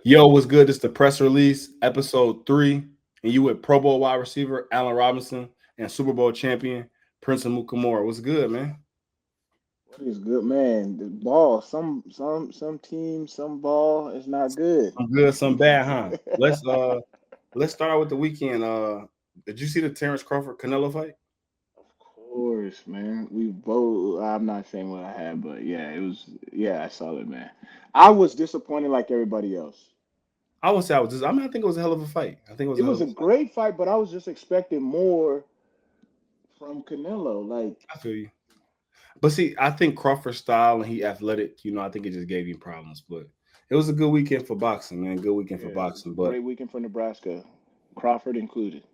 Yo, what's good? It's the press release, episode 3, and you with Pro Bowl wide receiver Allen Robinson and Super Bowl champion Prince Amukamara. What's good, man? What is good, man? The ball, some team, some ball is not good. I'm good, some bad, huh? Let's start out with the weekend. Did you see the Terrence Crawford Canelo fight? Of course, man. We both. I'm not saying what I had, but yeah, it was. Yeah, I saw it, man. I was disappointed like everybody else. I would say I was just. I think it was a hell of a fight. I think it was It a hell was of a a fight. great fight, but I was just expecting more from Canelo. Like, I feel you. But see, I think Crawford's style and he athletic. I think it just gave him problems. But it was a good weekend for boxing, man. Good weekend for yeah, boxing. But great weekend for Nebraska, Crawford included.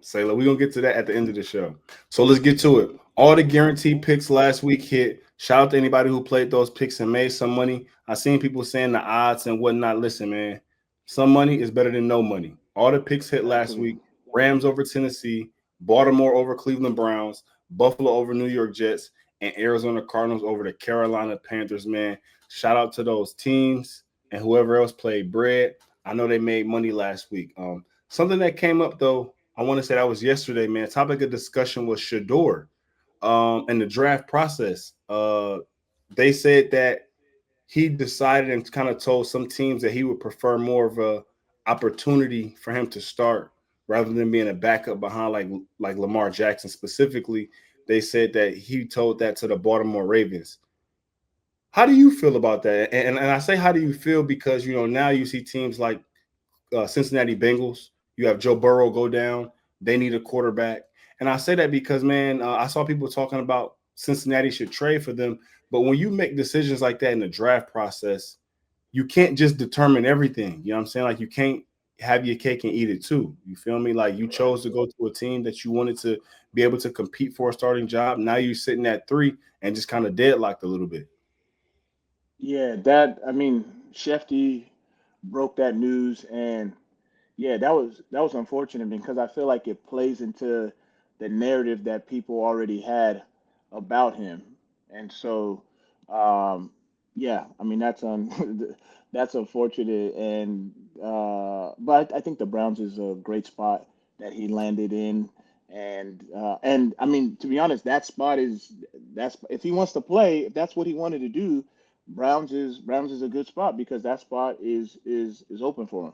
Sailor, we're gonna get to that at the end of the show. So let's get to it. All the guaranteed picks last week hit. Shout out to anybody who played those picks and made some money. I seen people saying the odds and whatnot. Listen, man, some money is better than no money. All the picks hit last Exactly. week. Rams over Tennessee, Baltimore over Cleveland Browns, Buffalo over New York Jets, and Arizona Cardinals over the Carolina Panthers, man. Shout out to those teams and whoever else played bread. I know they made money last week. Something that came up though, I want to say that was yesterday, man. Topic of discussion was Shador and the draft process. They said that he decided and kind of told some teams that he would prefer more of a opportunity for him to start rather than being a backup behind like Lamar Jackson specifically. They said that he told that to the Baltimore Ravens. How do you feel about that? And I say how do you feel because now you see teams like Cincinnati Bengals. You have Joe Burrow go down. They need a quarterback. And I say that because, man, I saw people talking about Cincinnati should trade for them. But when you make decisions like that in the draft process, you can't just determine everything. You know what I'm saying? Like you can't have your cake and eat it too. You feel me? Like you Right. chose to go to a team that you wanted to be able to compete for a starting job. Now you're sitting at 3 and just kind of deadlocked a little bit. Yeah, that. I mean, Shefty broke that news, and yeah, that was unfortunate because I feel like it plays into the narrative that people already had about him, and so um, yeah, I mean that's unfortunate, and but I think the Browns is a great spot that he landed in, and I mean to be honest, that spot is that's if he wants to play, if that's what he wanted to do, Browns is a good spot because that spot is open for him.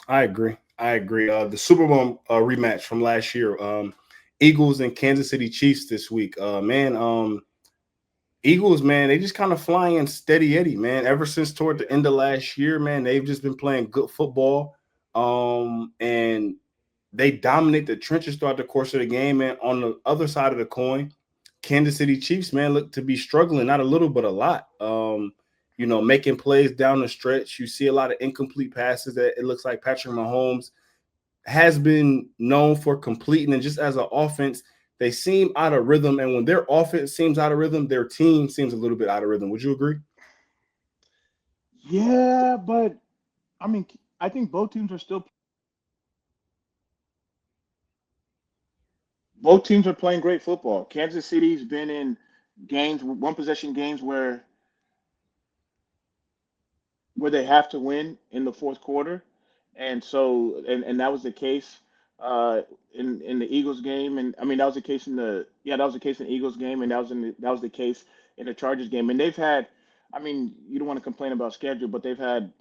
I agree. I agree. The Super Bowl rematch from last year, Eagles and Kansas City Chiefs this week. Man, Eagles, man, they just kind of flying steady Eddie, man. Ever since toward the end of last year, man, they've just been playing good football. And they dominate the trenches throughout the course of the game, man. On the other side of the coin, Kansas City Chiefs, man, look to be struggling, not a little, but a lot. Making plays down the stretch. You see a lot of incomplete passes that it looks like Patrick Mahomes has been known for completing, and just as an offense, they seem out of rhythm. And when their offense seems out of rhythm, their team seems a little bit out of rhythm. Would you agree? Yeah, but I mean, I think both teams are playing great football. Kansas City's been in games, one possession games where they have to win in the fourth quarter, and so and that was the case in the Eagles game, and I mean that was the case in the yeah that was the case in the Eagles game, and that was the case in the Chargers game, and they've had, I mean you don't want to complain about schedule, but they've had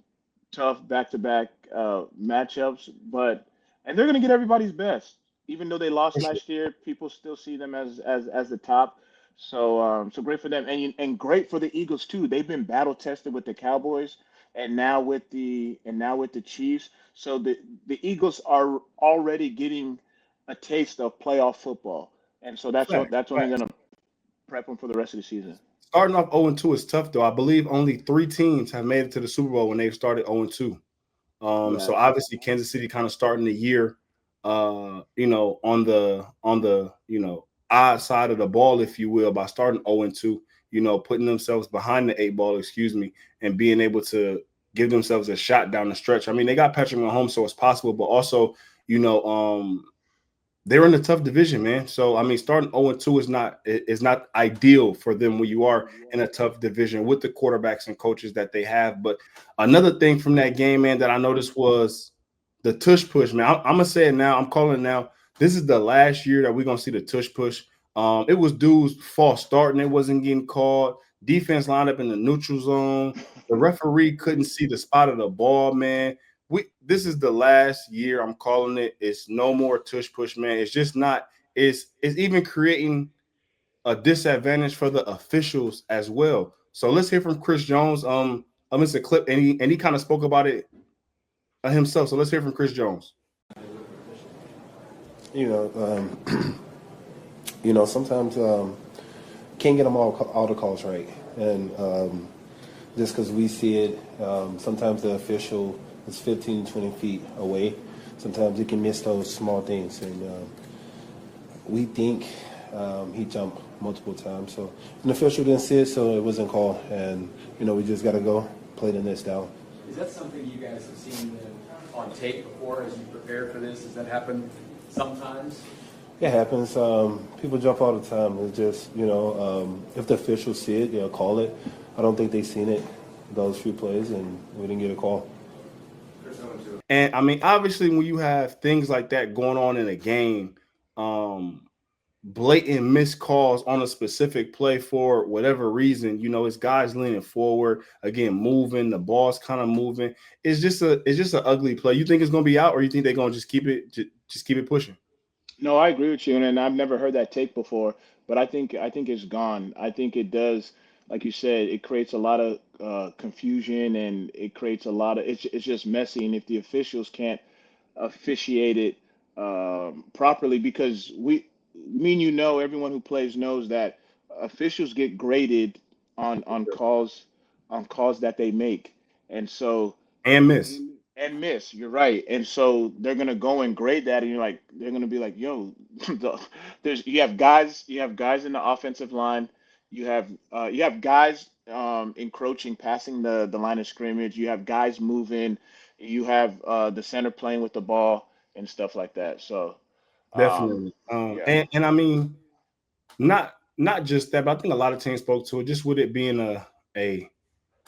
tough back-to-back matchups, but and they're going to get everybody's best. Even though they lost For sure. last year, people still see them as the top. So great for them, and great for the Eagles too. They've been battle tested with the Cowboys, and now with the Chiefs. So the Eagles are already getting a taste of playoff football, and so Facts, that's only going facts. to prep them for the rest of the season. Starting off 0-2 is tough, though. I believe only 3 teams have made it to the Super Bowl when they've started 0-2. So Right. obviously Kansas City kind of starting the year, on the odd side of the ball, if you will, by starting 0-2, putting themselves behind the 8 ball, excuse me, and being able to give themselves a shot down the stretch. I mean, they got Patrick Mahomes, so it's possible, but also, you know, um, they're in a tough division, man. So I mean, starting 0-2 is not ideal for them when you are in a tough division with the quarterbacks and coaches that they have. But another thing from that game, man, that I noticed was the tush push, man. I'm gonna say it now. I'm calling it now. This is the last year that we're gonna see the tush push. It was dudes false starting, it wasn't getting called. Defense lined up in the neutral zone. The referee couldn't see the spot of the ball, man. This is the last year. I'm calling it. It's no more tush push, man. It's just not. It's even creating a disadvantage for the officials as well. So let's hear from Chris Jones. It's a clip, and he kind of spoke about it himself. So let's hear from Chris Jones. You know, sometimes can't get them all the calls right, and just because we see it, sometimes the official is 15, 20 feet away. Sometimes he can miss those small things, and we think he jumped multiple times. So an official didn't see it, so it wasn't called, and we just got to go play the next down. Is that something you guys have seen on tape before as you prepare for this? Does that happen sometimes? It happens. People jump all the time. It's just, if the officials see it, they'll call it. I don't think they've seen it those few plays, and we didn't get a call. And I mean, obviously, when you have things like that going on in a game, blatant missed calls on a specific play for whatever reason, it's guys leaning forward, again, moving, the ball's kind of moving. It's just an ugly play. You think it's gonna be out, or you think they're gonna just keep it pushing? No, I agree with you, and I've never heard that take before, but I think it's gone. I think it does, like you said, it creates a lot of confusion, and it creates a lot of it's just messy. And if the officials can't officiate it properly, because me and everyone who plays knows that officials get graded on calls that they make, and so And miss. and miss. You're right. And so they're gonna go and grade that, and they're gonna be like, "Yo, you have guys in the offensive line, you have guys encroaching, passing the line of scrimmage. You have guys moving. You have the center playing with the ball and stuff like that." So, um, Definitely. yeah, And I mean, not just that, but I think a lot of teams spoke to it, just with it being a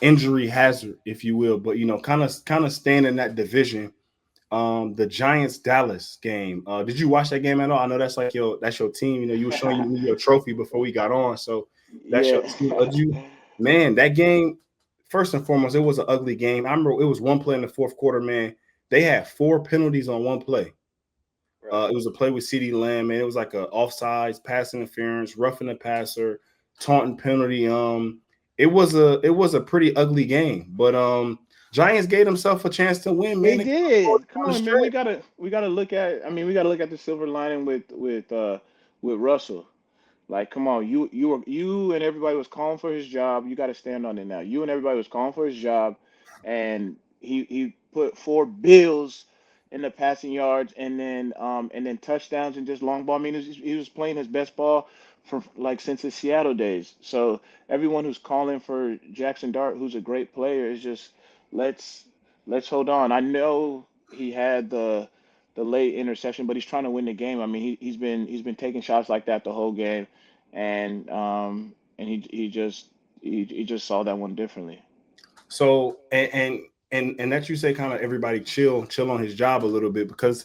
injury hazard, if you will. But kind of staying in that division. The Giants Dallas game. Did you watch that game at all? I know that's your team. You were showing me your trophy before we got on, so that's your yeah, team. Man, that game. First and foremost, it was an ugly game. I remember it was one play in the fourth quarter. Man, they had four penalties on one play. right. It was a play with CD Lamb, man. It was like a offsides, pass interference, roughing the passer, taunting penalty. It was a pretty ugly game, but Giants gave themselves a chance to win, man. They They down did. Come the on, man. We stretch. gotta look at. I mean, we gotta look at the silver lining with Russell. Like, come on, you and everybody was calling for his job. You got to stand on it now. You and everybody was calling for his job, and he put four bills in the passing yards, and then touchdowns and just long ball. I mean, he was playing his best ball for like since his Seattle days. So everyone who's calling for Jackson Dart, who's a great player, is just let's let's hold on. I know he had the late interception, but he's trying to win the game. I mean, he's been taking shots like that the whole game, and he just saw that one differently. So and that you say kind of everybody chill on his job a little bit, because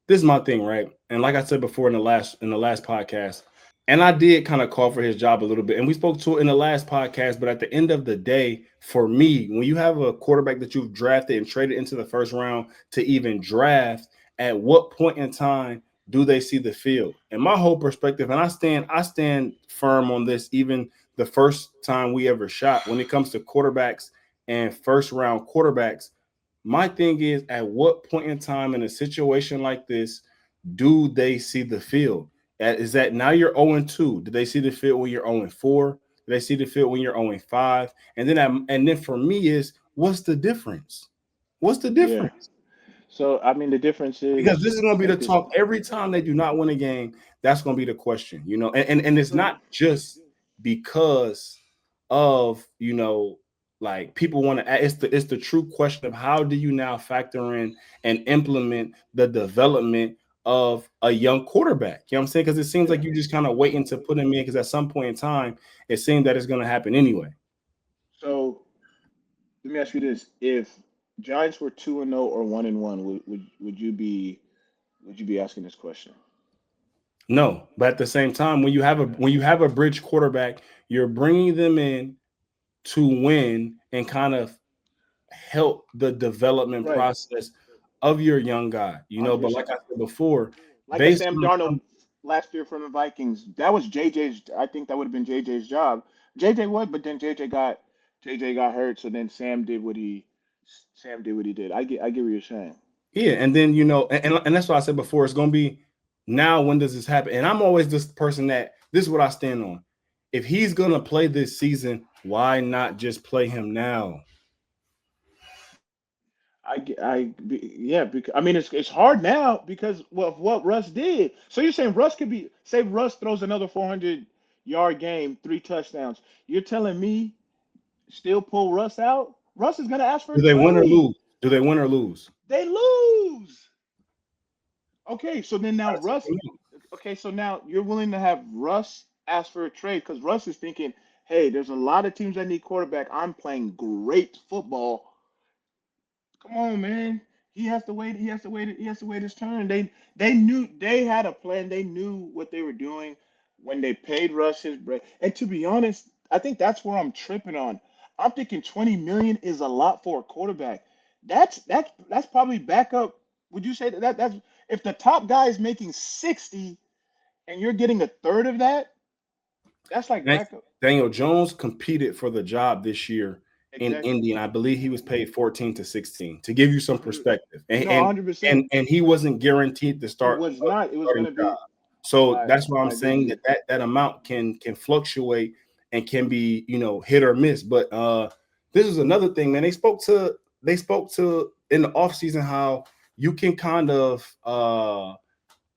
this is my thing, right? And like I said before in the last podcast, and I did kind of call for his job a little bit, and we spoke to it in the last podcast. But at the end of the day, for me, when you have a quarterback that you've drafted and traded into the first round to even draft, at what point in time do they see the field? And my whole perspective, and I stand firm on this, even the first time we ever shot, when it comes to quarterbacks and first round quarterbacks. My thing is, at what point in time in a situation like this do they see the field? Is that now you're 0-2? Do they see the field when you're 0-4? Do they see the field when you're 0-5? And then for me is, what's the difference? What's the Yeah. difference? So I mean, the difference Because is this is going to be the like this. talk every time they do not win a game. That's going to be the question, and it's So not just because of like people want to. It's the true question of how do you now factor in and implement the development of a young quarterback. You know what I'm saying? Because it seems Yeah. like you just kind of waiting to put him in because at some point in time, it seemed that it's going to happen anyway. So let me ask you this: if Giants were 2-0 or 1-1, would you be asking this question? No, but at the same time, when you have a bridge quarterback, you're bringing them in to win and kind of help the development Right, process of your young guy. But like 100%. I said before, Like a based Sam on Darnold last year from the Vikings, that was JJ's. I think that would have been JJ's job. JJ would, but then JJ got hurt. So then Sam did what he did. I get what you're saying. yeah, and then and that's what I said before. It's gonna be now. When does this happen? And I'm always this person that this is what I stand on. If he's gonna play this season, why not just play him now? Yeah, because I mean it's hard now because of what Russ did. So you're saying Russ could be say Russ throws another 400-yard game, 3 touchdowns. You're telling me still pull Russ out? Russ is gonna ask for a Do they win or trade. lose? Do they win or lose? They lose. Okay, so then now That's it Russ. for me. Okay, so now you're willing to have Russ ask for a trade because Russ is thinking, hey, there's a lot of teams that need quarterback. I'm playing great football. Come on, man. He has to wait. He has to wait. He has to wait his turn. They knew they had a plan. They knew what they were doing when they paid Russ his bread. And to be honest, I think that's where I'm tripping on. I'm thinking 20 million is a lot for a quarterback. That's probably backup. Would you say that's if the top guy is making 60 and you're getting a third of that? That's like Dan- backup. Daniel Jones competed for the job this year in Exactly. Indy, and I believe he was paid 14 to 16 to give you some 100, perspective. And no, and 100%. and, and he wasn't guaranteed to He start was a not. It was starting gonna job. be. So I that's why I'm I agree with saying you. that amount can fluctuate and can be hit or miss. But this is another thing, man. They spoke to in the offseason how you can kind of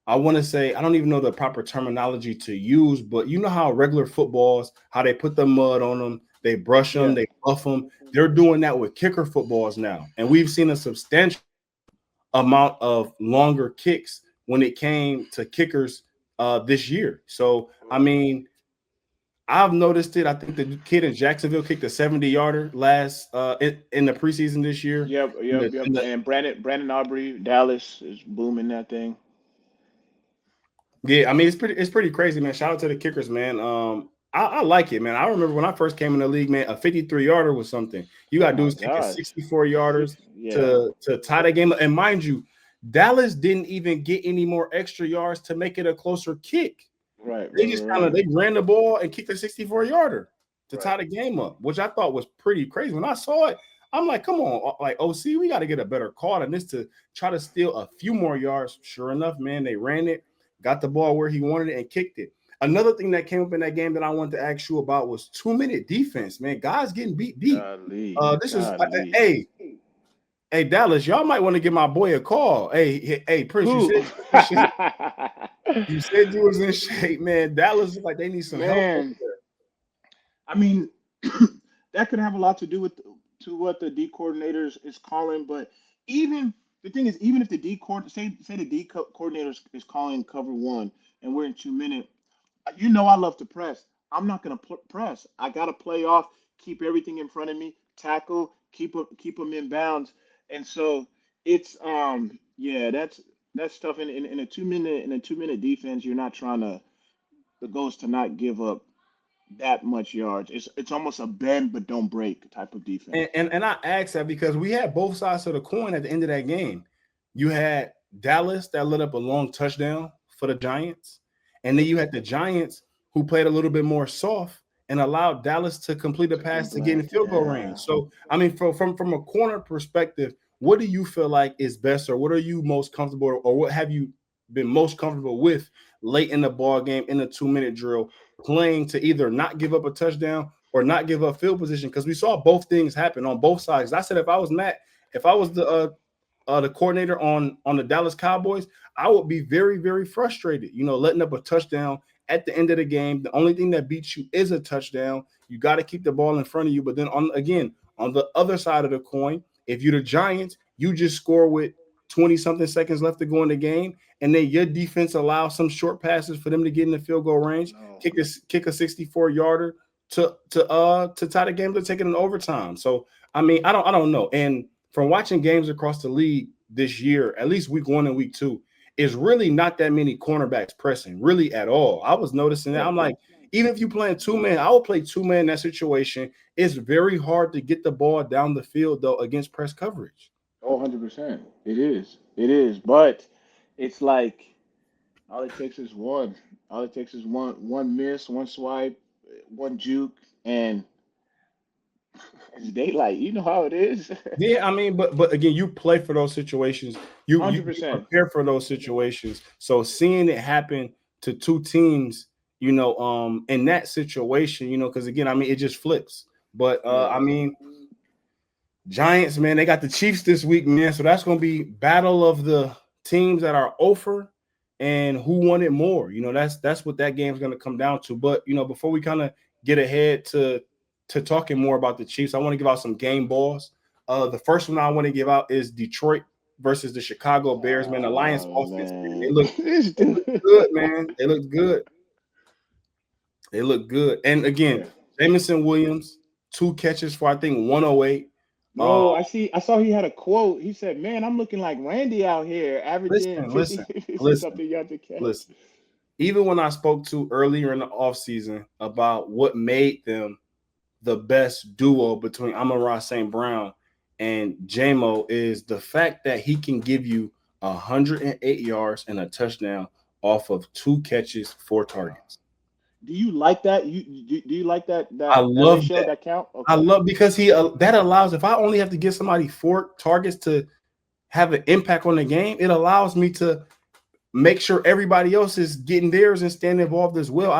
I want to say I don't even know the proper terminology to use, but you know how regular footballs, how they put the mud on them, they brush them, Yeah. they buff them. They're doing that with kicker footballs now, and we've seen a substantial amount of longer kicks when it came to kickers this year. So I mean, I've noticed it. I think the kid in Jacksonville kicked a 70-yarder last in the preseason this year. Yep, In yep, the, yep. in the, And Brandon Aubrey, Dallas is booming that thing. Yeah, I mean it's pretty crazy, man. Shout out to the kickers, man. I like it, man. I remember when I first came in the league, man, a 53-yarder was something. You Oh got my dudes kicking gosh. 64 yarders Yeah. to tie the game up. And mind you, Dallas didn't even get any more extra yards to make it a closer kick. Right, They right, just right, they ran the ball and kicked a 64-yarder to right. tie the game up, which I thought was pretty crazy. When I saw it, I'm like, come on, like OC, we got to get a better call than this to try to steal a few more yards. Sure enough, man, they ran it, got the ball where he wanted it, and kicked it. Another thing that came up in that game that I wanted to ask you about was 2-minute defense, man. Guys getting beat deep. Golly, This is golly. hey Dallas, y'all might want to give my boy a call. Hey Prince, you Who? said you was in shape, man. Dallas is like they need some help over Man, there. I mean, that could have a lot to do with to what the D coordinators is calling. But even the thing is, even if the say the coordinator is calling cover one and we're in 2 minutes, I love to press. I'm not gonna press. I gotta play off, keep everything in front of me, tackle, keep them in bounds. And so it's yeah, that's tough. In a 2 minute defense, you're not trying to. The goal is to not give up that much yards. It's almost a bend but don't break type of defense. And I asked that because we had both sides of the coin at the end of that game. You had Dallas that lit up a long touchdown for the Giants, and then Yep. you had the Giants who played a little bit more soft and allowed Dallas to complete a To pass to get in complete, field goal yeah. range. So I mean, from a corner perspective, what do you feel like is best, or what are you most comfortable, or what have you been most comfortable with late in the ball game in the 2-minute drill, playing to either not give up a touchdown or not give up field position? Because we saw both things happen on both sides. I said if I was Matt, if I was the coordinator on the Dallas Cowboys, I would be very, very frustrated. Letting up a touchdown at the end of the game. The only thing that beats you is a touchdown. You got to keep the ball in front of you. But then on the other side of the coin, if you're the Giants, you just score with 20 something seconds left to go in the game, and then your defense allows some short passes for them to get in the field goal range, No. kick a 64-yarder to tie the game to take it in overtime. So I mean, I don't know. And from watching games across the league this year, at least week 1 and week 2, is really not that many cornerbacks pressing really at all. I was noticing that. I'm like, even if you playing 2-man, I would play 2-man in that situation. It's very hard to get the ball down the field though against press coverage. Oh, 100%. It is. It is. But it's like all it takes is one. All it takes is one miss, one swipe, one juke, and it's daylight. You know how it is. Yeah, I mean, but again, you play for those situations. You 100%. prepare for those situations. So seeing it happen to two teams, in that situation, because again, I mean, it just flips. But I mean, Giants, man, they got the Chiefs this week, man. So that's going to be battle of the teams that are over and who wanted more. That's what that game's going to come down to. But before we kind of get ahead to talking more about the Chiefs, I want to give out some game balls. The first one I want to give out is Detroit versus the Chicago Bears, man. The Lions offense, man, they look good, man. They look good. They look good. And again, Jameson Williams, 2 catches for I think 108. Bro, I saw he had a quote. He said, "Man, I'm looking like Randy out here, averaging 50 something yards a catch." Listen. Even when I spoke to earlier in the offseason about what made them the best duo between Amon-Ra St. Brown and JMO is the fact that he can give you 108 yards and a touchdown off of 2 catches, 4 targets. Do you like that? Do you like that? I love ratio, that count. Okay. I love because that allows, if I only have to give somebody 4 targets to have an impact on the game, it allows me to make sure everybody else is getting theirs and staying involved as well.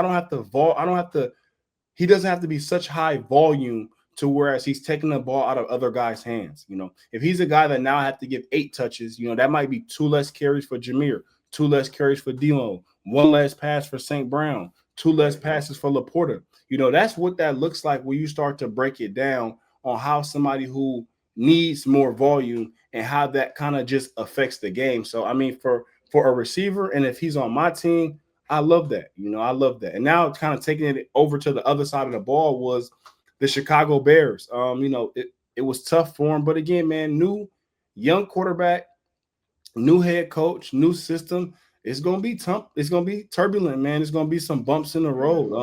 He doesn't have to be such high volume to whereas he's taking the ball out of other guys' hands. If he's a guy that now have to give 8 touches, that might be 2 less carries for Jameer, 2 less carries for D'Lo, 1 less pass for St. Brown, 2 less passes for Laporta. That's what that looks like when you start to break it down on how somebody who needs more volume and how that kind of just affects the game. So, I mean, for a receiver, and if he's on my team, I love that. I love that. And now it's kind of taking it over to the other side of the ball was the Chicago Bears. It was tough for him. But again, man, new young quarterback, new head coach, new system. It's gonna be tough. It's gonna be turbulent, man. It's gonna be some bumps in the road.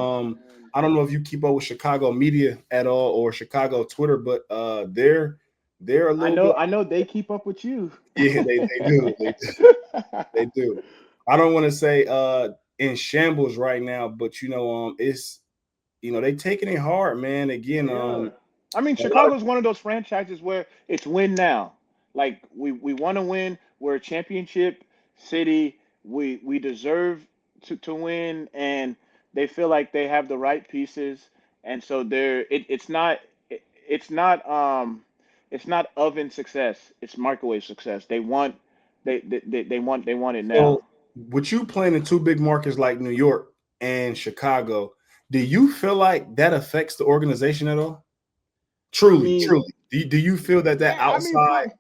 I don't know if you keep up with Chicago media at all or Chicago Twitter, but they're a little. I know they keep up with you. Yeah, they do. They do. I don't want to say in shambles right now, but it's they taking it hard, man. Again, I mean, Chicago's one of those franchises where it's win now. Like we want to win. We're a championship city. We deserve to win, and they feel like they have the right pieces, and so it's not oven success. It's microwave success. They want it now. So, with you playing in 2 big markets like New York and Chicago, do you feel like that affects the organization at all? Truly. Do you feel that outside?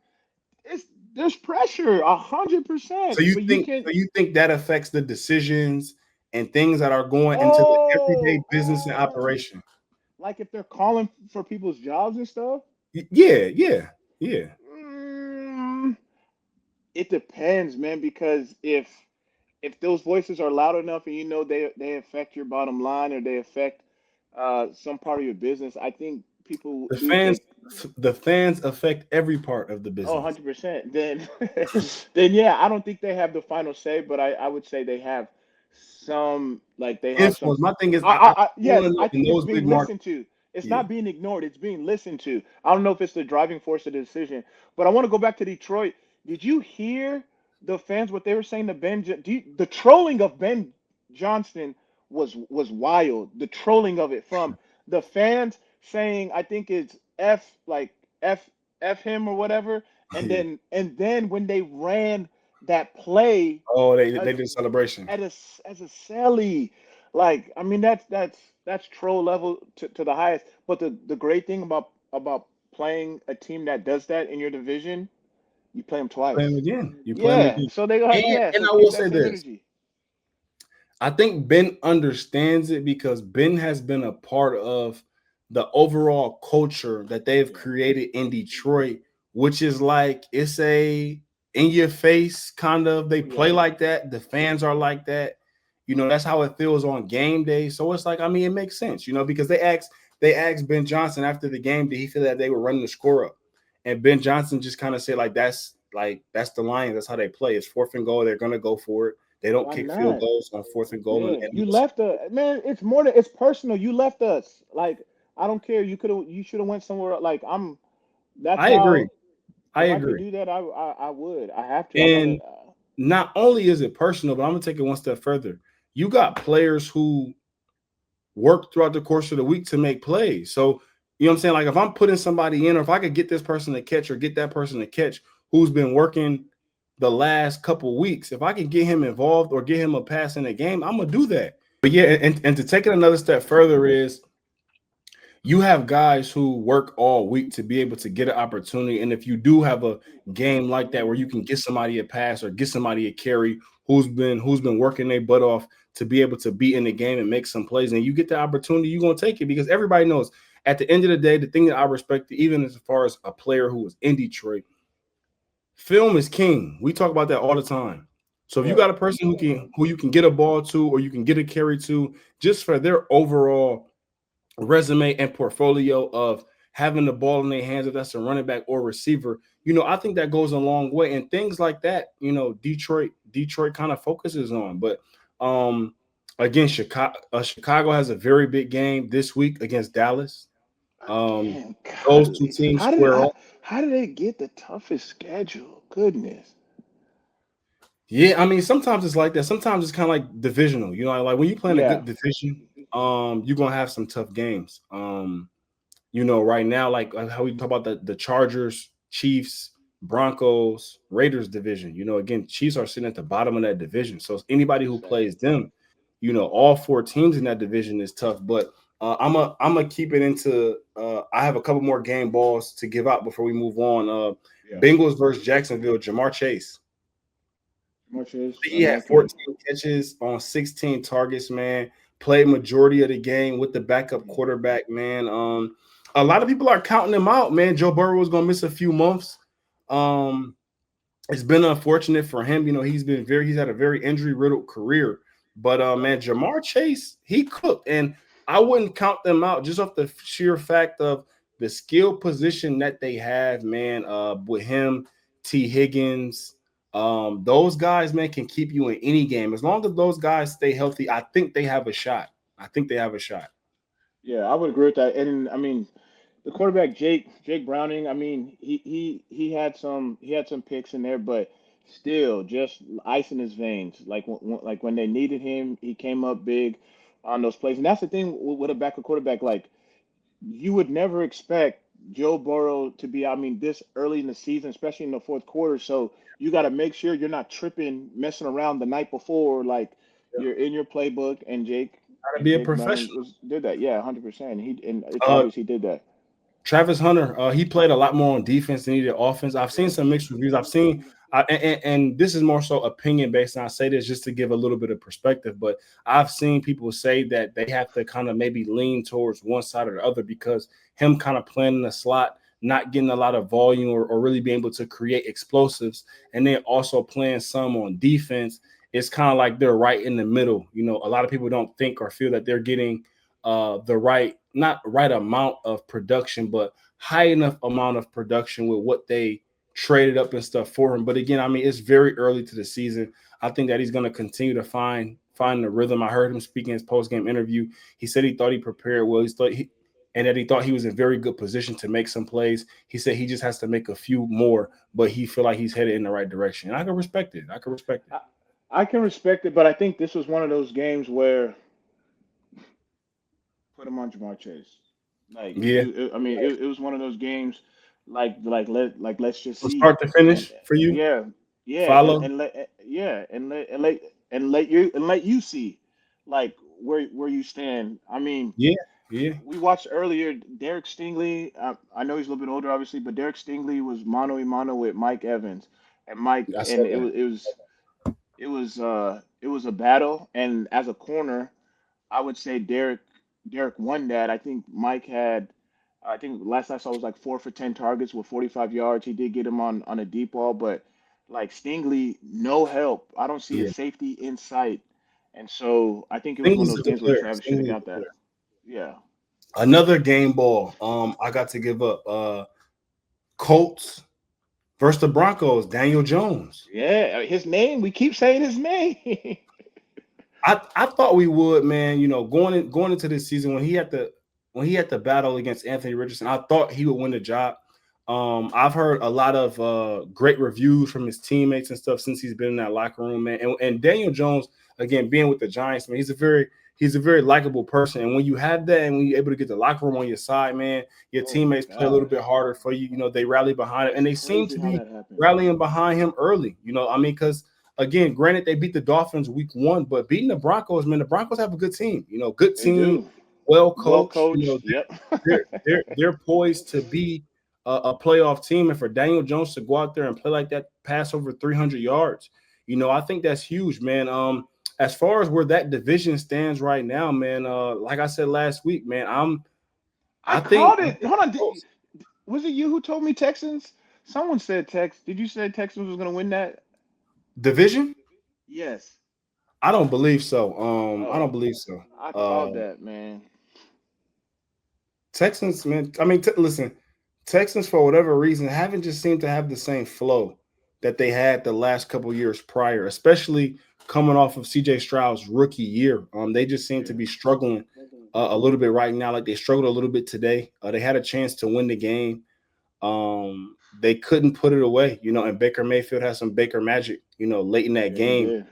There's pressure, 100%. So you think that affects the decisions and things that are going into the everyday business and operation? Like if they're calling for people's jobs and stuff? Yeah. It depends, man, because if those voices are loud enough and they affect your bottom line or they affect some part of your business, I think people the fans affect every part of the business. 100%. Then yeah, I don't think they have the final say, but I would say they have some, like they have some. My thing is, I think it's being listened to. It's not being ignored. It's being listened to. I don't know if it's the driving force of the decision, but I want to go back to Detroit. Did you hear the fans what they were saying to the trolling of Ben Johnston was wild. The trolling of it from the fans saying, I think it's F him or whatever, and then when they ran that play, they did celebration as a celly, like I mean that's troll level to the highest. But the great thing about playing a team that does that in your division, You play him Play him twice. again. You play him Yeah. again. So they go, yeah. And So I will keep say that same this. energy. I think Ben understands it because Ben has been a part of the overall culture that they've Yeah. created in Detroit, which is like it's a in your face kind of. They play Yeah. like that. The fans are like that. You know, that's how it feels on game day. So it's like, I mean, it makes sense, you know, because they asked Ben Johnson after the game, did he feel that they were running the score up? And Ben Johnson just kind of said, that's the Lions. That's how they play. It's 4th and goal. They're gonna go for it. They don't Why kick field not? goals on 4th and goal. Yeah. And You left man. It's more than it's personal. You left us. Like I don't care. You should have went somewhere. Like I'm. That's I agree. how. I If I could agree. do that, I would. I have to. I gotta. And not only is it personal, but I'm gonna take it one step further. You got players who work throughout the course of the week to make plays. So, you know what I'm saying? Like if I'm putting somebody in, or if I could get this person to catch or get that person to catch who's been working the last couple weeks, if I can get him involved or get him a pass in the game, I'm gonna do that. But yeah, and to take it another step further is you have guys who work all week to be able to get an opportunity. And if you do have a game like that where you can get somebody a pass or get somebody a carry who's been working their butt off to be able to be in the game and make some plays, and you get the opportunity, you're gonna take it because everybody knows at the end of the day, the thing that I respect, even as far as a player who was in Detroit, film is king. We talk about that all the time. So if you Yeah. got a person who you can get a ball to or you can get a carry to, just for their overall resume and portfolio of having the ball in their hands, if that's a running back or receiver, you know, I think that goes a long way. And things like that, you know, Detroit kind of focuses on. But again, Chicago has a very big game this week against Dallas. Um, Again, those God, two teams square off. how did they get the toughest schedule? Goodness. Yeah, I mean, sometimes it's like that. Sometimes it's kind of like divisional. You know, like when you play in a Yeah. good division, you're gonna have some tough games. You know, right now, like how we talk about the Chargers, Chiefs, Broncos, Raiders division. You know, again, Chiefs are sitting at the bottom of that division. So anybody who Same. plays them, you know, all 4 teams in that division is tough. But I'm gonna keep it into. I have a couple more game balls to give out before we move on. Yeah. Bengals versus Jacksonville. Jamar Chase. Much is He had okay. 14 catches on 16 targets, man. Played majority of the game with the backup quarterback, man. A lot of people are counting him out, man. Joe Burrow was gonna miss a few months. Um, it's been unfortunate for him. You know, he's had a very injury riddled career. But man, Jamar Chase, he cooked, and I wouldn't count them out just off the sheer fact of the skill position that they have, man. With him, T. Higgins, those guys, man, can keep you in any game as long as those guys stay healthy. I think they have a shot. I think they have a shot. Yeah, I would agree with that. And I mean, the quarterback Jake Browning. I mean, he had some picks in there, but still just ice in his veins. Like when they needed him, he came up big on those plays. And that's the thing with a backup quarterback. Like you would never expect Joe Burrow to be, I mean, this early in the season, especially in the fourth quarter. So you got to make sure you're not tripping, messing around the night before. Like you're in your playbook, and Gotta be a Jake Browning professional. did that. Yeah, 100%. And it's Uh, obvious he did that. Travis Hunter, he played a lot more on defense than he did offense. I've seen some mixed reviews. And this is more so opinion based. And I say this just to give a little bit of perspective, but I've seen people say that they have to kind of maybe lean towards one side or the other because him kind of playing in the slot, not getting a lot of volume or really being able to create explosives, and then also playing some on defense. It's kind of like they're right in the middle. You know, a lot of people don't think or feel that they're getting the not right amount of production, but high enough amount of production with what they traded up and stuff for him. But again, I mean, it's very early to the season. I think that he's going to continue to find the rhythm. I heard him speaking in his post game interview. He said he thought he prepared well. And that he thought he was in very good position to make some plays. He said he just has to make a few more, but he feel like he's headed in the right direction. And I can respect it. I, I can respect it, but I think this was one of those games where put him on Jamar Chase. Yeah. I mean, it was one of those games let's just From see start to and finish for you, yeah, yeah, follow. and let yeah, and let you see like where you stand. I mean, Yeah. Yeah. We watched earlier Derek Stingley. I know he's a little bit older, obviously, but Derek Stingley was mano a mano with Mike Evans, and I saw that. it was a battle. And as a corner, I would say Derek won that. I think Mike had, I think last I saw was like 4 for 10 targets with 45 yards. He did get him on a deep ball, but like Stingley, no help. I don't see a Yeah. safety in sight, and so I think it was one of Stingley's those a good games where player. Travis should have Stingley's a got good that. player. Yeah, Another game ball. I got to give up. Colts versus the Broncos. Daniel Jones. yeah. His name. We keep saying his name. I thought we would, man. You know, going into this season when he had the battle against Anthony Richardson, I thought he would win the job. I've heard a lot of great reviews from his teammates and stuff since he's been in that locker room, man. And Daniel Jones, again, being with the Giants, man, he's a very likable person. And when you have that, and when you're able to get the locker room on your side, man, your Oh my teammates play a little gosh, bit harder for you. You know, they rally behind it, and it's they seem crazy to how be that happened. rallying behind him early. You know, I mean, because again, granted, they beat the Dolphins week 1, but beating the Broncos, man, the Broncos have a good team. You know, good They team, do. well Well coached. You know, coached. Yep. they're poised to be a playoff team, and for Daniel Jones to go out there and play like that, pass over 300 yards, you know, I think that's huge, man. As far as where that division stands right now, man, like I said last week, man, I I called it. think Hold on. close. Was it you who told me Texans? Someone said Tex. Did you say Texans was going to win that? Division. Yes. I don't believe so. I Oh, don't believe so. I Uh, called that, man. Texans, man. I mean, listen, Texans for whatever reason haven't just seemed to have the same flow that they had the last couple years prior, especially coming off of CJ Stroud's rookie year. They just seem to Yeah. be struggling a little bit right now. Like they struggled a little bit today. They had a chance to win the game. They couldn't put it away, you know. And Baker Mayfield had some Baker magic, you know, late in that Yeah, he game did.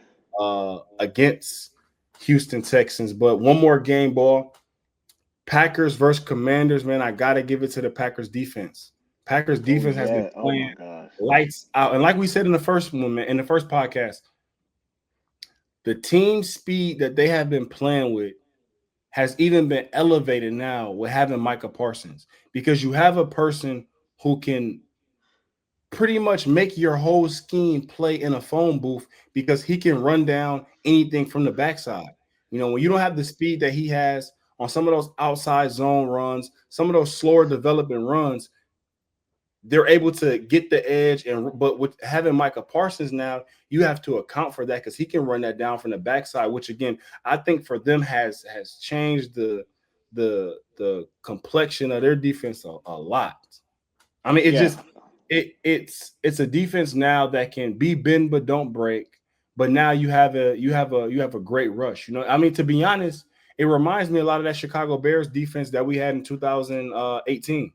against Houston Texans. But one more game, ball. Packers versus Commanders, man, I got to give it to the Packers defense. Packers Oh defense has been yeah. Oh playing my gosh. lights out. And like we said in the first one, man, in the first podcast, the team speed that they have been playing with has even been elevated now with having Micah Parsons, because you have a person who can pretty much make your whole scheme play in a phone booth, because he can run down anything from the backside. You know, when you don't have the speed that he has on some of those outside zone runs, some of those slower developing runs, they're able to get the edge. And but with having Micah Parsons now, you have to account for that, because he can run that down from the backside, which again, I think for them has changed the complexion of their defense a lot. I mean, Yeah. it's a defense now that can be bend but don't break. But now you have a great rush. You know, I mean, to be honest, it reminds me a lot of that Chicago Bears defense that we had in 2018.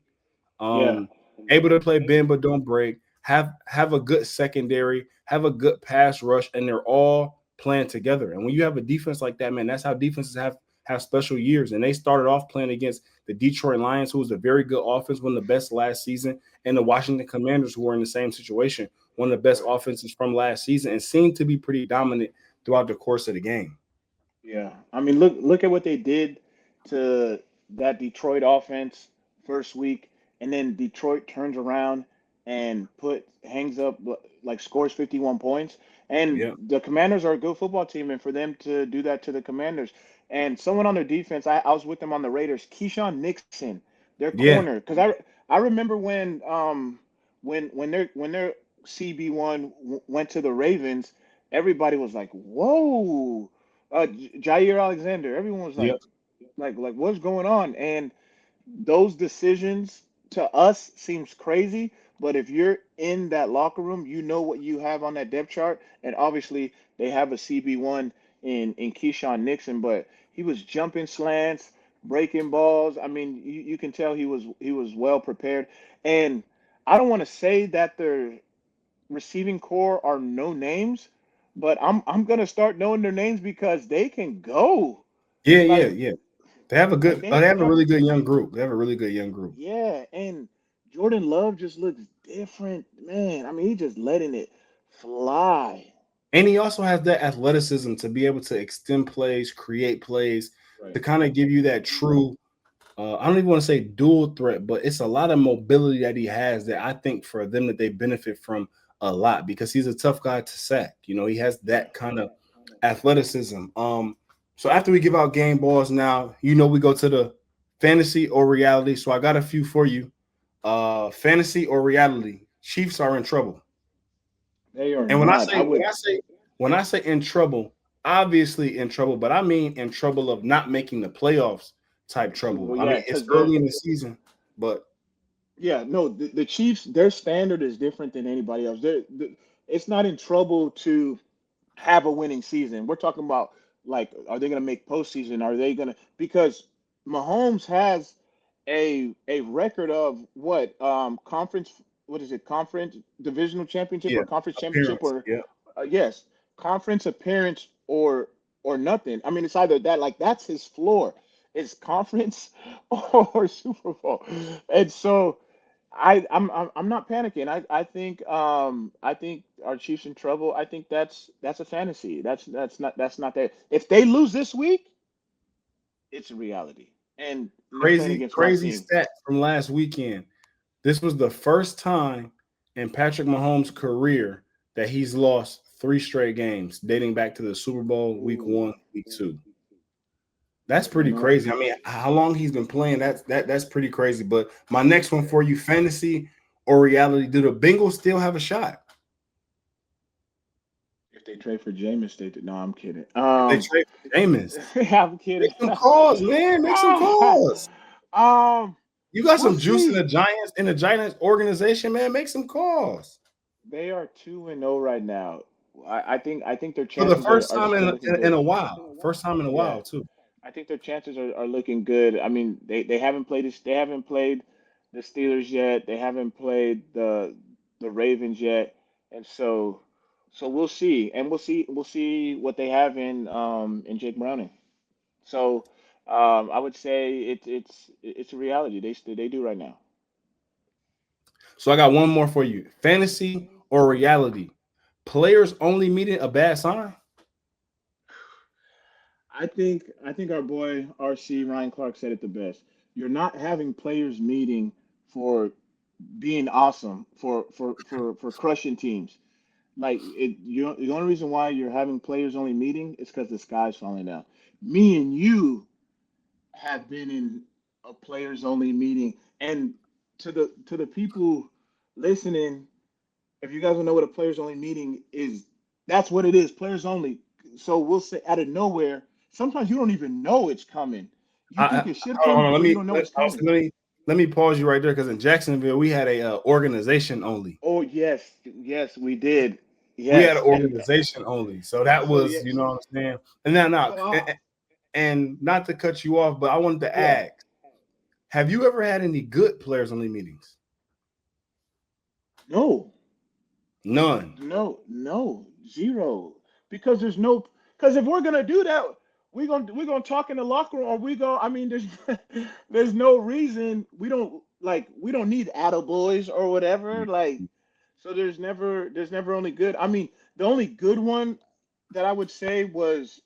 Yeah. Um, Able to play bend but don't break, have a good secondary, have a good pass rush, and they're all playing together. And when you have a defense like that, man, that's how defenses have special years. And they started off playing against the Detroit Lions, who was a very good offense, one of the best last season, and the Washington Commanders, who were in the same situation, one of the best Right. offenses from last season, and seemed to be pretty dominant throughout the course of the game. Yeah. I mean, look at what they did to that Detroit offense first week, and then Detroit turns around and put hangs up like scores 51 points. And Yeah, the Commanders are a good football team, and for them to do that to the Commanders, and someone on their defense, I was with them on the Raiders, Keyshawn Nixon, their yeah, corner, because I remember when their CB1 went to the Ravens, everybody was like, "Whoa." Jair Alexander. Everyone was yeah, like, what's going on? And those decisions to us seems crazy, but if you're in that locker room, you know what you have on that depth chart, and obviously they have a CB1 in Keyshawn Nixon, but he was jumping slants, breaking balls. I mean, you can tell he was well prepared, and I don't want to say that their receiving core are no names, but I'm gonna start knowing their names because they can go. yeah, yeah, Like yeah. They have a like good, they they have a really good young group. They have a really good young group. yeah, and Jordan Love just looks different, man. I mean, he just letting it fly. And he also has that athleticism to be able to extend plays, create plays, Right. to kind of give you that true I don't even want to say dual threat, but it's a lot of mobility that he has that I think for them that they benefit from a lot because he's a tough guy to sack. You know, he has that kind of athleticism. So after we give out game balls now, you know, we go to the fantasy or reality. So I got a few for you. Fantasy or reality. Chiefs are in trouble. They are And not. I would. when I say in trouble, obviously in trouble, but I mean in trouble of not making the playoffs type trouble. Well, I mean, yeah, it's because they're. early in the season, but Yeah, no, the Chiefs, their standard is different than anybody else. It's not in trouble to have a winning season. We're talking about like, are they going to make postseason? Are they going to? Because Mahomes has a record of what conference? What is it? Conference divisional championship yeah, or conference championship appearance. or Yeah. yes, conference appearance or nothing. I mean, it's either that like that's his floor. It's conference or Super Bowl, and so. I'm not panicking. I think our Chiefs in trouble. I think that's a fantasy. That's not that. If they lose this week, it's a reality. And they're playing against my Crazy team. stat from last weekend. This was the first time in Patrick Mahomes' career that he's lost 3 straight games, dating back to the Super Bowl week Ooh, 1, week 2. That's you pretty know, crazy. I mean, how long he's been playing, that's pretty crazy. But my next one for you, fantasy or reality, do the Bengals still have a shot? if they trade for Jameis, they did. No, I'm kidding. If they trade for Jameis, I'm kidding. make some calls, man. Make some calls. um, You got we'll some juice see. in the Giants organization, man. Make some calls. They are 2-0 right now. I think their For the chances first are time still looking in good. a while. First time in a Yeah. while, too. I think their chances are looking good. I mean, they haven't played this, they haven't played the Steelers yet. They haven't played the Ravens yet, and so we'll see, and we'll see what they have in Jake Browning. So I would say it's a reality. They do right now. So I got one more for you. Fantasy or reality? Players only meeting a bad sign? I think our boy RC Ryan Clark said it the best. You're not having players meeting for being awesome for crushing teams. Like the only reason why you're having players only meeting is because the sky's falling down. Me and you have been in a players only meeting, and to the people listening, if you guys don't know what a players only meeting is, that's what it is. Players only. So we'll say out of nowhere. Sometimes you don't even know it's coming. You I, think it should hold come, on. but you don't know it's coming. Let me pause you right there because in Jacksonville we had a organization only. Oh yes, yes, we did. We had an Yes, and organization only, so that so was, you yes. know what I'm saying. And now, So and not to cut you off, but I wanted to yeah, ask: have you ever had any good players only meetings? no, None. no, zero. Because there's no. Because if we're gonna do that, we're gonna talk in the locker room, or we go. I mean, there's there's no reason we don't need attaboys or whatever. Like, so there's never only good. I mean, the only good one that I would say was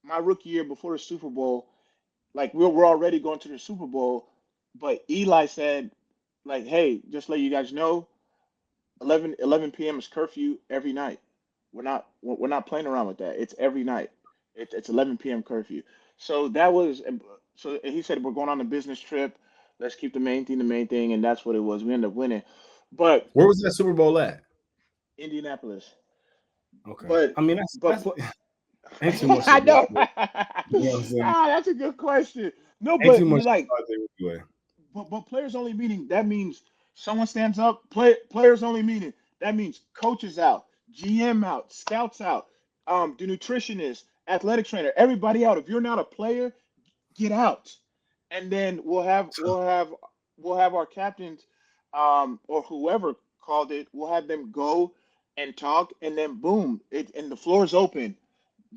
my rookie year before the Super Bowl. Like we're already going to the Super Bowl, but Eli said, like, hey, just let you guys know, 11 p.m. is curfew every night. We're not playing around with that. It's every night. It's 11 p.m. curfew. So that was so he said we're going on a business trip. Let's keep the main thing the main thing, and that's what it was. We ended up winning, but Where was that Super Bowl at? Indianapolis. Okay. But I mean, but that's ain't too much to I do know. with it. You know what I'm saying? That's a good question. No, Ain't too but much like out there anyway. but players only meeting, that means someone stands up, players only meeting. That means coaches out, GM out, scouts out, the nutritionist, athletic trainer, everybody out. If you're not a player, get out. And then we'll have our captains, or whoever called it, we'll have them go and talk, and then boom, and the floor is open.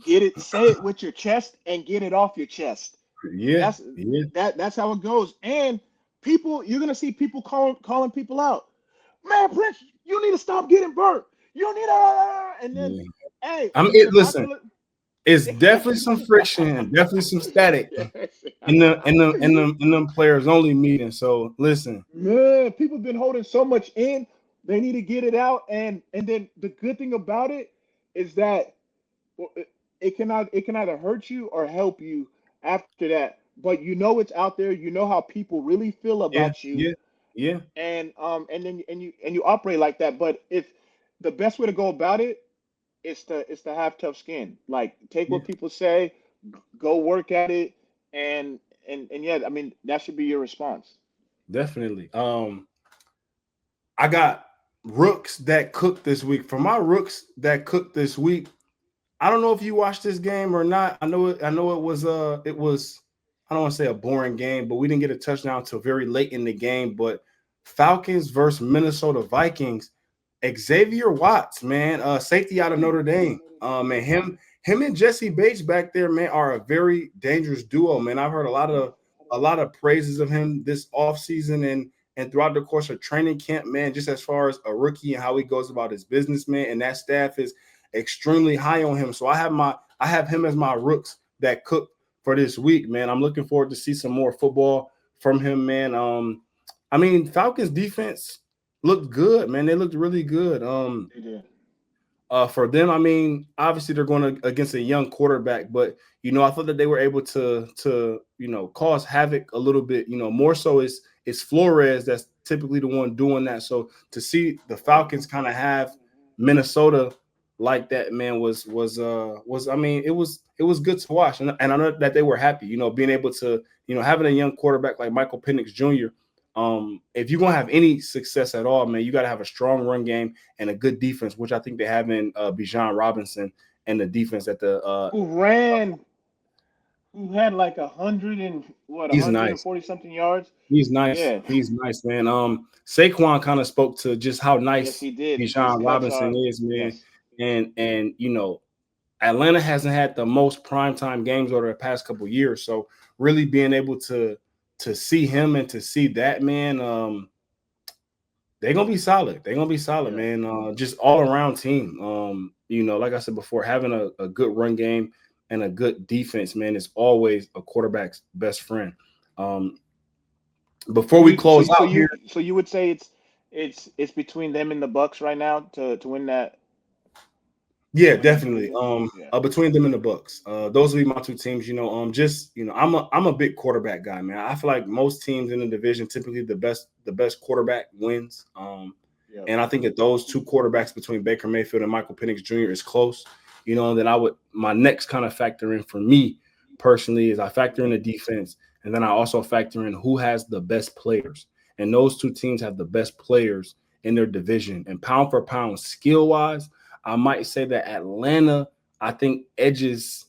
Get it, say it with your chest and get it off your chest. Yeah, That's yeah. that's how it goes. And people, you're gonna see people calling people out. Man, Prince, you need to stop getting burnt. You need to, and then, Yeah. hey, I mean, if you're not listen, gonna, It's definitely some friction, and definitely some static in them players only meeting. So listen, Man, people been holding so much in. They need to get it out, and then the good thing about it is that well, it can either hurt you or help you after that. But you know it's out there. You know how people really feel yeah, about you, yeah, yeah, and then you operate like that. But if the best way to go about it is to have tough skin. Like take yeah, what people say, go work at it, and yeah, I mean that should be your response. definitely. I got rooks that cooked this week. For my rooks that cooked this week, I don't know if you watched this game or not. I know it was I don't want to say a boring game, but we didn't get a touchdown until very late in the game. But Falcons versus Minnesota Vikings, Xavier Watts, man, safety out of Notre Dame. And him and Jesse Bates back there, man, are a very dangerous duo, man. I've heard a lot of praises of him this offseason and throughout the course of training camp, man, just as far as a rookie and how he goes about his business, man. And that staff is extremely high on him. So I have him as my rooks that cook for this week, man. I'm looking forward to see some more football from him, man. I mean, Falcons defense looked good, man. They looked really good. They did. For them, I mean, obviously they're going against a young quarterback, but I thought that they were able to cause havoc a little bit. More so is Flores that's typically the one doing that. So to see the Falcons kind of have Minnesota like that, man, was I mean, it was good to watch, and I know that they were happy, being able to having a young quarterback like Michael Penix Jr. If you're gonna have any success at all, man, you got to have a strong run game and a good defense, which I think they have in Bijan Robinson and the defense at the Who had like 100 he's nice. 140 something yards. He's nice. Yeah, He's nice, man. Saquon kind of spoke to just how yes, nice he did. His Bijan cuts Robinson are is, man. yes. And Atlanta hasn't had the most primetime games over the past couple of years. So really being able to see him and to see that, man, they're gonna be solid. They're gonna be solid, Yeah. man. Just all around team. Like I said before, having a good run game and a good defense, man, is always a quarterback's best friend. Um, So before we you so close so out here, you so you would say it's between them and the Bucks right now to win that yeah, to win that definitely. division? Yeah. Between them and the Bucks, those will be my two teams. Just I'm a big quarterback guy, man. I feel like most teams in the division typically the best quarterback wins. Yep. And I think that those two quarterbacks between Baker Mayfield and Michael Penix Jr. is close. And then my next kind of factor in for me personally is I factor in the defense, and then I also factor in who has the best players. And those two teams have the best players in their division. And pound for pound, skill wise, I might say that Atlanta, I think, edges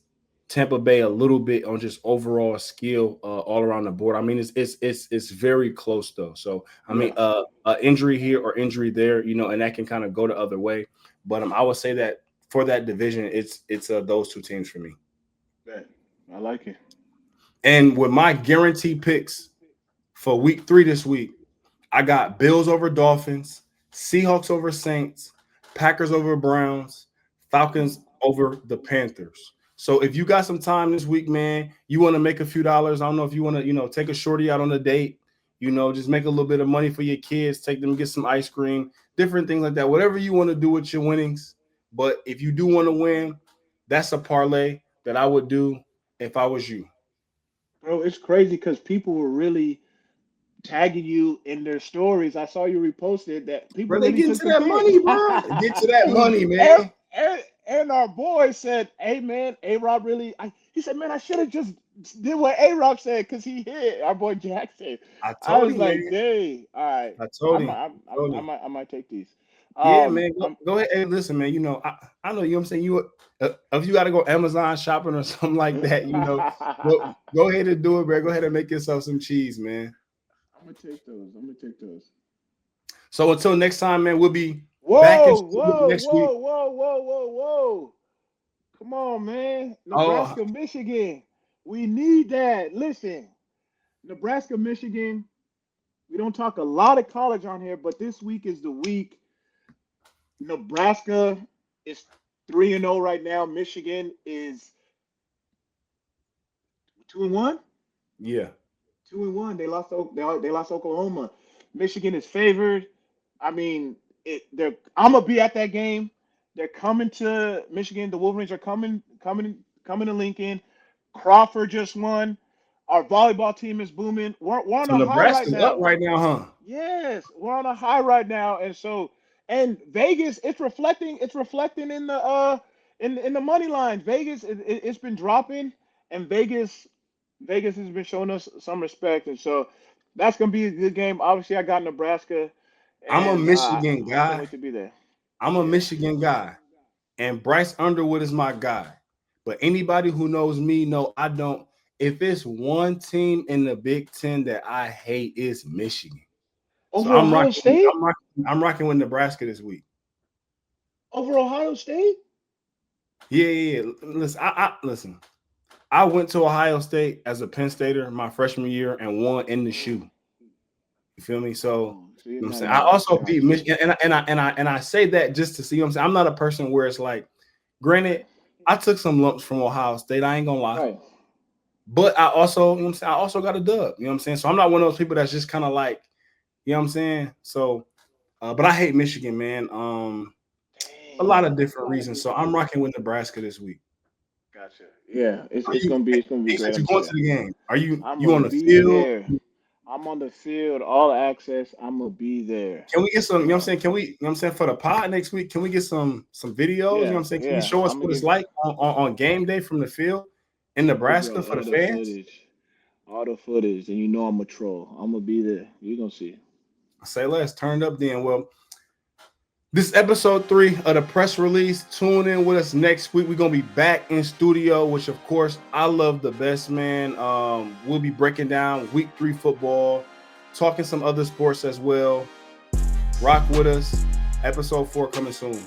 Tampa Bay a little bit on just overall skill all around the board. I mean, it's very close though. So I mean, Yeah. injury here or injury there, and that can kind of go the other way. But I would say that for that division, it's those two teams for me. Bet. I like it. And with my guarantee picks for week 3 this week, I got Bills over Dolphins, Seahawks over Saints, Packers over Browns, Falcons over the Panthers. So if you got some time this week, man, you want to make a few dollars. I don't know if you want to, take a shorty out on a date, just make a little bit of money for your kids, take them get some ice cream, different things like that. Whatever you want to do with your winnings. But if you do want to win, that's a parlay that I would do if I was you. Bro, it's crazy because people were really tagging you in their stories. I saw you reposted that people Bro, they really getting took to the that pick. money, bro. Get to that money, and, man. and our boy said, "Hey man, A Rob really." He said, "Man, I should have just did what A Rob said because he hit." Our boy Jack said. I I told was him, man. like, "Dang, all right, I told him. I might take these." Yeah, man. I'm Go ahead. Hey, listen, man. I know what I'm saying. If you got to go Amazon shopping or something like that, go ahead and do it, bro. Go ahead and make yourself some cheese, man. I'm gonna take those. I'm gonna take those. So until next time, man, we'll be back in Whoa, studio whoa, next week. whoa, whoa, whoa, whoa, whoa. Come on, man. Oh, Nebraska, Michigan. We need that. Listen, Nebraska, Michigan. We don't talk a lot of college on here, but this week is the week. Nebraska is 3-0 right now. Michigan is 2-1. Yeah. 2-1. They lost. They lost Oklahoma. Michigan is favored. I mean, I'm gonna be at that game. They're coming to Michigan. The Wolverines are coming to Lincoln. Crawford just won. Our volleyball team is booming. We're on So a high right Nebraska's up now. right now, huh? Yes, we're on a high right now, and Vegas, it's reflecting in the in the money lines. Vegas, it's been dropping, and Vegas has been showing us some respect, and so that's gonna be a good game. Obviously, I got Nebraska, I'm a and Michigan I can't guy. wait to be there. I'm a Yeah. Michigan guy. And Bryce Underwood is my guy. But anybody who knows me know I don't. If it's one team in the Big Ten that I hate, it's Michigan. So Over Ohio State? I'm rocking with Nebraska this week. Over Ohio State? Yeah. Listen. I went to Ohio State as a Penn Stater my freshman year and won in the shoe. You feel me? So So you know what I'm saying? I also beat Michigan, and I say that just to see. You know what I'm saying? I'm not a person where it's like, granted, I took some lumps from Ohio State. I ain't gonna lie. Right. But I also, you know what I'm saying, I also got a dub. You know what I'm saying? So I'm not one of those people that's just kind of like, you know what I'm saying? So, but I hate Michigan, man. A lot of different reasons. So I'm rocking with Nebraska this week. Gotcha. Yeah, it's gonna be You great. said I'm you're going to excited. the game. Are you I'm on gonna the be field? there. I'm on the field, all access. I'm gonna be there. Can we get some, you know what I'm saying? Can we, you know what I'm saying, for the pod next week, can we get some videos? You know what I'm saying? Can you show us what it's like on game day from the field in Nebraska for the fans? All the footage, and you know I'm a troll. I'm gonna be there. You're gonna see. Say less. Turned up then. Well, this is episode 3 of the press release. Tune in with us next week. We're gonna be back in studio, which of course I love the best, man. We'll be breaking down week 3 football, talking some other sports as well. Rock with us. Episode 4 coming soon.